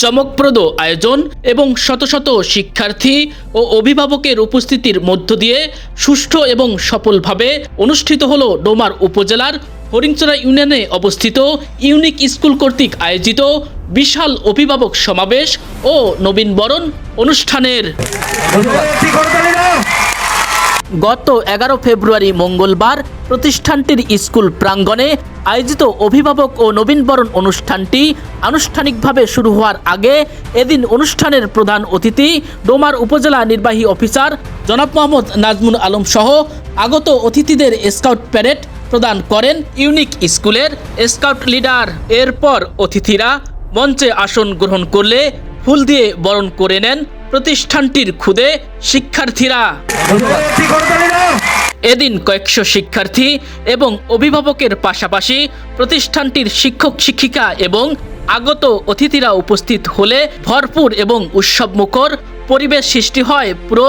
চমকপ্রদ আয়োজন এবং শত শত শিক্ষার্থী ও অভিভাবকের উপস্থিতির মধ্য দিয়ে সুষ্ঠু এবং সফলভাবে অনুষ্ঠিত হলো ডোমার উপজেলার হরিণচড়া ইউনিয়নে অবস্থিত ইউনিক স্কুল কর্তৃক আয়োজিত বিশাল অভিভাবক সমাবেশ ও নবীনবরণ অনুষ্ঠানের। গত 11 ফেব্রুয়ারি মঙ্গলবার প্রতিষ্ঠানটির স্কুল প্রাঙ্গণে আয়োজিত অভিভাবক ও নবীনবরণ অনুষ্ঠানটি আনুষ্ঠানিকভাবে শুরু হওয়ার আগে এদিন অনুষ্ঠানের প্রধান অতিথি ডোমার উপজেলা নির্বাহী অফিসার জনাব মোহাম্মদ নাজমুল আলম সহ আগত অতিথিদের স্কাউট প্যারেড প্রদান করেন ইউনিক স্কুলের স্কাউট লিডার। এরপর অতিথিরা মঞ্চে আসন গ্রহণ করলে ফুল দিয়ে বরণ করে নেন প্রতিষ্ঠানটির ক্ষুদে শিক্ষার্থীরা। এদিন কয়েকশো শিক্ষার্থী এবং অভিভাবকের পাশাপাশি প্রতিষ্ঠানটির শিক্ষক শিক্ষিকা এবং আগত অতিথিরা উপস্থিত হলে ভরপুর এবং উৎসবমুখর পরিবেশ সৃষ্টি হয় পুরো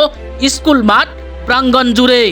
স্কুল মাঠ প্রাঙ্গণ জুড়ে।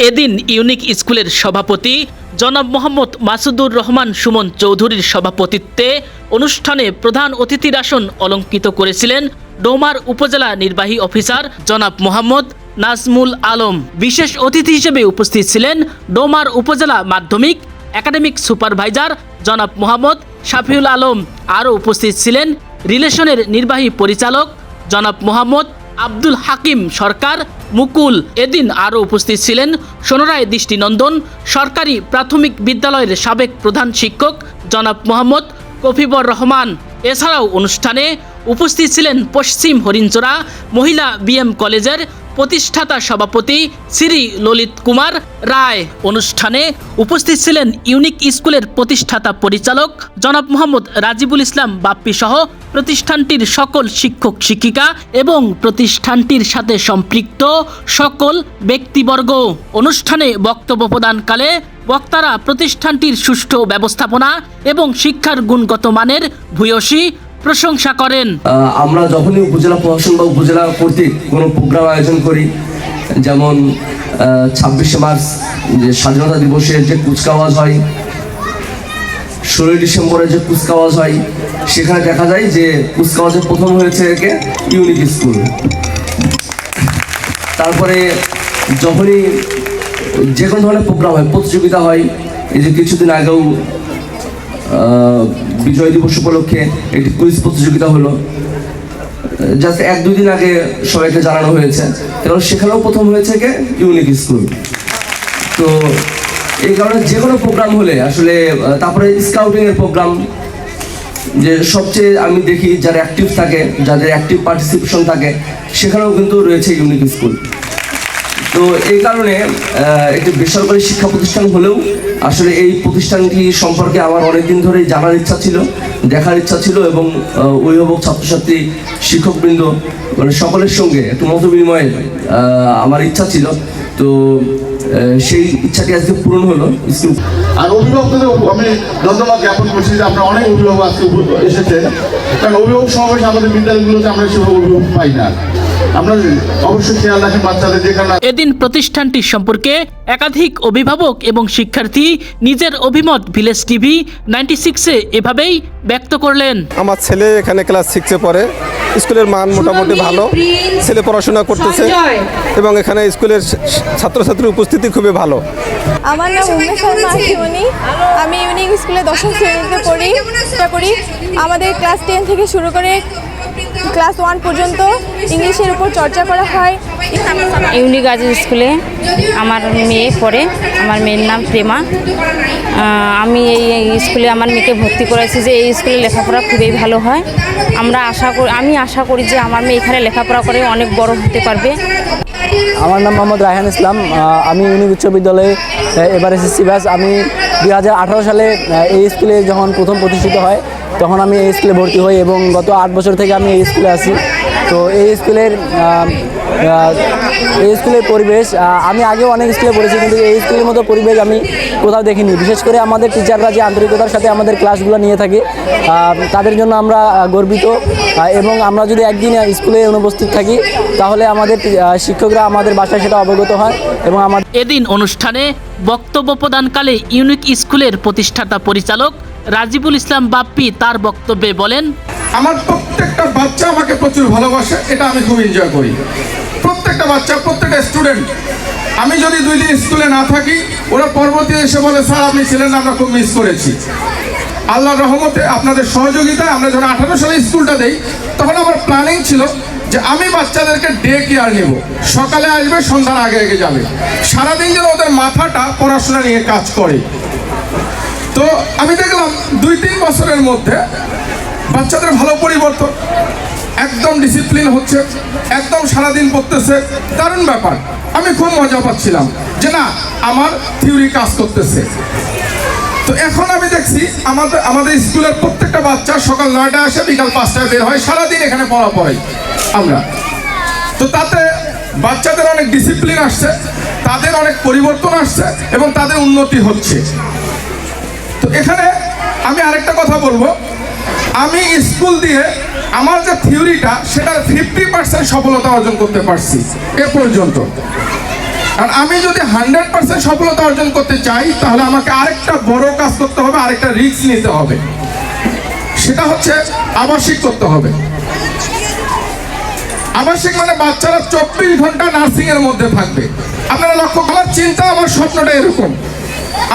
এদিন ইউনিক স্কুলের সভাপতি জনাব মোহাম্মদ মাসুদুর রহমান সুমন চৌধুরীর সভাপতিত্বে অনুষ্ঠানে প্রধান অতিথির আসন অলঙ্কৃত করেছিলেন ডোমার উপজেলা নির্বাহী অফিসার জনাব মোহাম্মদ নাজমুল আলম। বিশেষ অতিথি হিসেবে উপস্থিত ছিলেন ডোমার উপজেলা মাধ্যমিক একাডেমিক সুপারভাইজার জনাব মোহাম্মদ শাফিউল আলম। আরও উপস্থিত ছিলেন রিলেশনের নির্বাহী পরিচালক জনাব মোহাম্মদ আব্দুল হাকিম সরকার মুকুল। এদিন আরও উপস্থিত ছিলেন সোনারায় দৃষ্টিনন্দন সরকারি প্রাথমিক বিদ্যালয়ের সাবেক প্রধান শিক্ষক জনাব মোহাম্মদ কফিবর রহমান। এছাড়াও অনুষ্ঠানে উপস্থিত ছিলেন পশ্চিম হরিণচড়া মহিলা বিএম কলেজের প্রতিষ্ঠাতা সভাপতি শ্রী ললিত কুমার রায়। অনুষ্ঠানে উপস্থিত ছিলেন ইউনিক স্কুলের প্রতিষ্ঠাতা পরিচালক জনাব মোহাম্মদ রাজিবুল ইসলাম বাপ্পি সহ প্রতিষ্ঠানটির সকল শিক্ষক শিক্ষিকা এবং প্রতিষ্ঠানটির সাথে সম্পৃক্ত সকল ব্যক্তিবর্গ। অনুষ্ঠানে বক্তব্য প্রদানকালে বক্তারা প্রতিষ্ঠানটির সুষ্ঠু ব্যবস্থাপনা এবং শিক্ষার গুণগত মানের ভূয়সী প্রশংসা করেন। আমরা যখনই উপজেলা প্রশাসন বা উপজেলা কর্তৃক কোনো প্রোগ্রাম আয়োজন করি, যেমন 26শে মার্চ যে স্বাধীনতা দিবসের যে কুচকাওয়াজ হয়, 16ই ডিসেম্বরে যে কুচকাওয়াজ হয়, সেখানে দেখা যায় যে কুচকাওয়াজে প্রথম হয়েছে ইউনিক স্কুল। তারপরে যখনই যে কোনো ধরনের প্রোগ্রাম হয়, প্রতিযোগিতা হয়, এই যে কিছুদিন আগেও বিজয় দিবস উপলক্ষে একটি কুইজ প্রতিযোগিতা হলো, জাস্ট 1-2 দিন আগে সবাইকে জানানো হয়েছে, কারণ সেখানেও প্রথম হয়েছে ইউনিক স্কুল। তো এই কারণে যে কোনো প্রোগ্রাম হলে আসলে, তারপরে স্কাউটিং এর প্রোগ্রাম যে সবচেয়ে আমি দেখি যারা অ্যাক্টিভ থাকে, যাদের অ্যাক্টিভ পার্টিসিপেশন থাকে, সেখানেও কিন্তু রয়েছে ইউনিক স্কুল। তো এই কারণে একটি বেসরকারি শিক্ষা প্রতিষ্ঠান হলেও আসলে এই প্রতিষ্ঠানটি সম্পর্কে আমার অনেকদিন ধরেই জানার ইচ্ছা ছিল, দেখার ইচ্ছা ছিল, এবং অভিভাবক ছাত্রছাত্রী শিক্ষকবৃন্দ মানে সকলের সঙ্গে একটু মত বিনিময়ে আমার ইচ্ছা ছিল। তো সেই ইচ্ছাটি আজকে পূরণ হলো। স্কুল আর অভিভাবকদের আমি ধন্যবাদ জ্ঞাপন করছি যে আপনারা অনেক অভিভাবক আজকে এসেছেন, কারণ অভিভাবক সমাবেশ আমাদের বিদ্যালয়গুলোতে আমরা সেভাবে অভিভাবক পাই না। এদিন প্রতিষ্ঠানটি সম্পর্কে একাধিক অভিভাবক এবং শিক্ষার্থী নিজের অভিমত ভিলেজ টিভি 96-এ এভাবেই ব্যক্ত করলেন। আমার ছেলে এখানে ক্লাস 6-এ পড়ে, স্কুলের মান মোটামুটি ভালো, ছেলে পড়াশোনা করতেছে এবং এখানে স্কুলের ছাত্রছাত্রীর উপস্থিতি খুবই ভালো। আমার নাম উম্মে শর্মা আশিমনি, আমি ইউনিক স্কুলে 10ম শ্রেণীতে পড়ি। আমাদের ক্লাস 10 থেকে শুরু করে ক্লাস 1 পর্যন্ত ইংলিশের উপর চর্চা করা হয়। ইউনিক গার্লস স্কুলে আমার মেয়ে পড়ে, আমার মেয়ের নাম প্রেমা। আমি এই স্কুলে আমার মেয়েকে ভর্তি করেছি যে এই স্কুলে লেখাপড়া খুবই ভালো হয়। আমি আশা করি যে আমার মেয়ে এখানে লেখাপড়া করে অনেক বড় হতে পারবে। আমার নাম মোহাম্মদ রায়হান ইসলাম, আমি ইউনিক উচ্চ বিদ্যালয়ে এবার এসএসসি ব্যাচ। আমি 2018 সালে এই স্কুলে যখন প্রথম প্রতিষ্ঠিত হয় তখন আমি এই স্কুলে ভর্তি হই এবং গত 8 বছর থেকে আমি এই স্কুলে আছি। তো এই স্কুলের পরিবেশ আমি আগেও অনেক স্কুলে পড়েছি, কিন্তু এই স্কুলের মতো পরিবেশ আমি কোথাও দেখিনি। বিশেষ করে আমাদের টিচাররা যে আন্তরিকতার সাথে আমাদের ক্লাসগুলো নিয়ে থাকে, তাদের জন্য আমরা গর্বিত। এবং আমরা যদি একদিন স্কুলে অনুপস্থিত থাকি তাহলে আমাদের শিক্ষকরা আমাদের বাসায় সেটা অবগত হয় এবং আমাদের এদিন অনুষ্ঠানে বক্তব্য প্রদানকালে ইউনিক স্কুলের প্রতিষ্ঠাতা পরিচালক রাজিবুল ইসলাম বাপ্পি তার বক্তব্যে বলেন, আমার প্রত্যেকটা বাচ্চা আমাকে প্রচুর ভালোবাসে, এটা আমি খুব এনজয় করি। প্রত্যেকটা বাচ্চা, প্রত্যেকটা স্টুডেন্ট, আমি যদি 2 দিন স্কুলে না থাকি ওরা পরবর্তী এসে বলে স্যার আপনি ছিলেন না, আমরা খুব মিস করেছি। আল্লাহর রহমতে আপনাদের সহযোগিতায় আমরা যখন 18 সালে স্কুলটা দেই তখন আমার প্ল্যানিং ছিল যে আমি বাচ্চাদেরকে ডে কেয়ার নেব, সকালে আসবে সন্ধ্যার আগে আগে যাবে, সারাদিন যেন ওদের মাথাটা পড়াশোনা নিয়ে কাজ করে। তো আমি দেখলাম 2-3 বছরের মধ্যে বাচ্চাদের ভালো পরিবর্তন, একদম ডিসিপ্লিন হচ্ছে, একদম সারাদিন পড়তেছে, দারুণ ব্যাপার। আমি খুব মজা পাচ্ছিলাম যে না আমার থিওরি কাজ করতেছে। তো এখন আমি দেখছি আমাদের স্কুলের প্রত্যেকটা বাচ্চা সকাল 9টায় আসে, বিকাল 5টায় বের হয়, সারাদিন এখানে পড়া পড়াই আমরা। তো তাতে বাচ্চাদের অনেক ডিসিপ্লিন আসছে, তাদের অনেক পরিবর্তন আসছে এবং তাদের উন্নতি হচ্ছে। তো এখানে আমি আরেকটা কথা বলবো, আমি স্কুল দিয়ে আমার যে থিওরিটা সেটার 50% সফলতা অর্জন করতে পারছি এ পর্যন্ত। আর আমি যদি 100% সফলতা অর্জন করতে চাই তাহলে আমাকে আরেকটা বড় কাজ করতে হবে, আরেকটা রিস্ক নিতে হবে, সেটা হচ্ছে আবাসিক করতে হবে। আবাসিক মানে বাচ্চারা 24 ঘন্টা নার্সিং এর মধ্যে থাকবে। আপনারা লক্ষ্য করার চিন্তা, আমার স্বপ্নটা এরকম,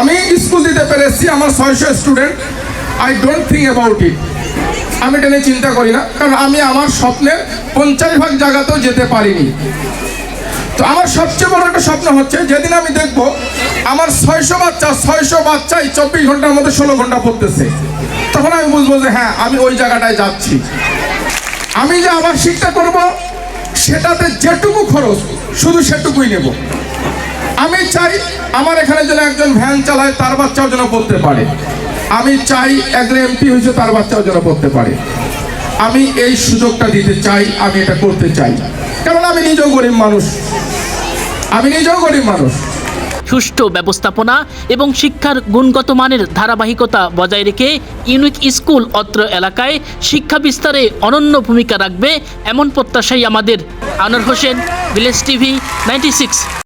আমি স্কুল দিতে পেরেছি, আমার 600 student, I don't think about it, আমি এটা নিয়ে চিন্তা করি না, কারণ আমি আমার স্বপ্নের 50% জায়গাতেও যেতে পারিনি। তো আমার সবচেয়ে বড় একটা স্বপ্ন হচ্ছে যেদিন আমি দেখব আমার 600 বাচ্চাই 24 ঘন্টার মধ্যে 16 ঘন্টা পড়তেছে, তখন আমি বুঝবো যে হ্যাঁ আমি ওই জায়গাটায় যাচ্ছি। আমি যে আবার শিক্ষা করব সেটাতে যেটুকু খরচ শুধু সেটুকুই নেব। আমি চাই আমার এখানে যেন একজন ভ্যান চালায় তার বাচ্চাও যেন পড়তে পারে, আমি চাই একজন এমপি হয়েছে তার বাচ্চাও যেন পড়তে পারে। আমি এই সুযোগটা দিতে চাই, আমি এটা করতে চাই, কারণ আমি নিজেও গরিব মানুষ। সুষ্ঠু ব্যবস্থাপনা এবং শিক্ষার গুণগত মানের ধারাবাহিকতা বজায় রেখে ইউনিক স্কুল অত্র এলাকায় শিক্ষা বিস্তারে অনন্য ভূমিকা রাখবে এমন প্রত্যাশাই আমাদের। Anwar Hossain, village TV 96।